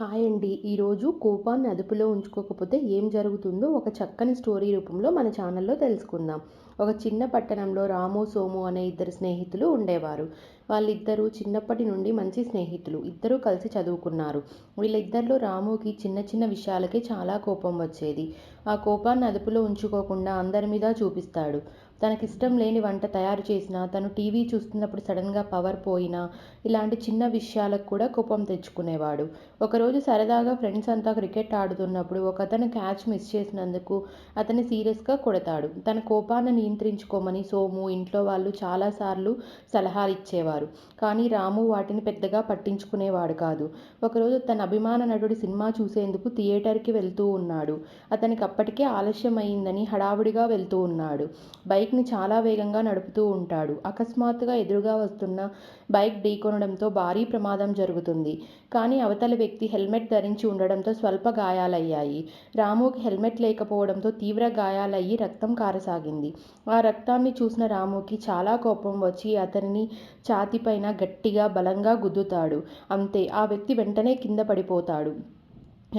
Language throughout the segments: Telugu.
హాయ్ అండి. ఈరోజు కోపాన్ని అదుపులో ఉంచుకోకపోతే ఏం జరుగుతుందో ఒక చక్కని స్టోరీ రూపంలో మన ఛానల్లో తెలుసుకుందాం. ఒక చిన్న పట్టణంలో రాము, సోము అనే ఇద్దరు స్నేహితులు ఉండేవారు. వాళ్ళిద్దరూ చిన్నప్పటి నుండి మంచి స్నేహితులు. ఇద్దరూ కలిసి చదువుకున్నారు. వీళ్ళిద్దరిలో రాముకి చిన్న చిన్న విషయాలకే చాలా కోపం వచ్చేది. ఆ కోపాన్ని అదుపులో ఉంచుకోకుండా అందరి మీద చూపిస్తాడు. తనకిష్టం లేని వంట తయారు చేసినా, తను టీవీ చూస్తున్నప్పుడు సడన్గా పవర్ పోయినా, ఇలాంటి చిన్న విషయాలకు కూడా కోపం తెచ్చుకునేవాడు. ఒకరోజు సరదాగా ఫ్రెండ్స్ అంతా క్రికెట్ ఆడుతున్నప్పుడు ఒకతను క్యాచ్ మిస్ చేసినందుకు అతన్ని సీరియస్గా కొడతాడు. తన కోపాన్ని నియంత్రించుకోమని సోము, ఇంట్లో వాళ్ళు చాలాసార్లు సలహాలిచ్చేవారు. కానీ రాము వాటిని పెద్దగా పట్టించుకునేవాడు కాదు. ఒకరోజు తన అభిమాన నటుడి సినిమా చూసేందుకు థియేటర్కి వెళ్తూ ఉన్నాడు. అతనికి అప్పటికే ఆలస్యం అయిందని హడావుడిగా వెళ్తూ ఉన్నాడు. బైక్ని చాలా వేగంగా నడుపుతూ ఉంటాడు. అకస్మాత్తుగా ఎదురుగా వస్తున్న బైక్ ఢీకొనడంతో భారీ ప్రమాదం జరుగుతుంది. కానీ అవతలి వ్యక్తి హెల్మెట్ ధరించి ఉండడంతో స్వల్ప గాయాలయ్యాయి. రాముకి హెల్మెట్ లేకపోవడంతో తీవ్ర గాయాలయ్యి రక్తం కారసాగింది. ఆ రక్తాన్ని చూసిన రాముకి చాలా కోపం వచ్చి అతనిని ఛాతీపైన గట్టిగా బలంగా గుద్దుతాడు. అంతే, ఆ వ్యక్తి వెంటనే కింద పడిపోతాడు.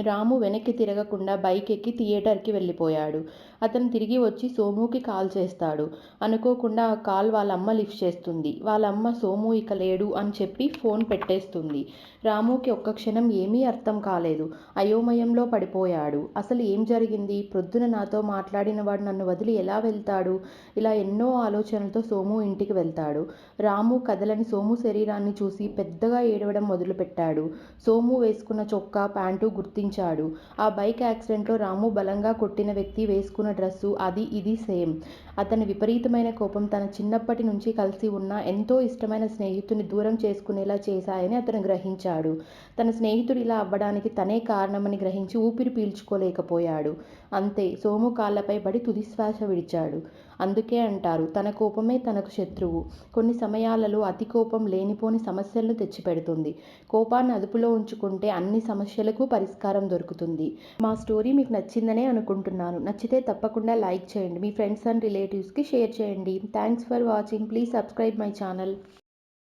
రాము వెనక్కి తిరగకుండా బైక్ ఎక్కి థియేటర్కి వెళ్ళిపోయాడు. అతను తిరిగి వచ్చి సోముకి కాల్ చేస్తాడు. అనుకోకుండా ఆ కాల్ వాళ్ళ అమ్మ లిఫ్ట్ చేస్తుంది. వాళ్ళమ్మ సోము ఇక లేడు అని చెప్పి ఫోన్ పెట్టేస్తుంది. రాముకి ఒక్క క్షణం ఏమీ అర్థం కాలేదు. అయోమయంలో పడిపోయాడు. అసలు ఏం జరిగింది? ప్రొద్దున నాతో మాట్లాడిన వాడు నన్ను వదిలి ఎలా వెళ్తాడు? ఇలా ఎన్నో ఆలోచనలతో సోము ఇంటికి వెళ్తాడు. రాము కదలని సోము శరీరాన్ని చూసి పెద్దగా ఏడవడం మొదలుపెట్టాడు. సోము వేసుకున్న చొక్కా, ప్యాంటు గుర్తించాడు. ఆ బైక్ యాక్సిడెంట్లో రాము బలంగా కొట్టిన వ్యక్తి వేసుకున్న డ్రెస్సు అది ఇది సేమ్. అతని విపరీతమైన కోపం తన చిన్నప్పటి నుంచి కలిసి ఉన్న ఎంతో ఇష్టమైన స్నేహితుని దూరం చేసుకునేలా చేశాయని అతను గ్రహించాడు. తన స్నేహితుడు ఇలా అవ్వడానికి తనే కారణమని గ్రహించి ఊపిరి పీల్చుకోలేకపోయాడు. అంతే, సోము కాళ్ళపై పడి తుదిశ్వాస విడిచాడు. అందుకే అంటారు, తన కోపమే తనకు శత్రువు. కొన్ని సమయాలలో అతి కోపం లేనిపోని సమస్యలను తెచ్చిపెడుతుంది. కోపాన్ని అదుపులో ఉంచుకుంటే అన్ని సమస్యలకు పరిష్కారం దొరుకుతుంది. మా స్టోరీ మీకు నచ్చిందనే అనుకుంటున్నాను. నచ్చితే తప్పకుండా లైక్ చేయండి. మీ ఫ్రెండ్స్ అండ్ రిలేటివ్స్కి షేర్ చేయండి. Thanks for watching. Please subscribe my channel.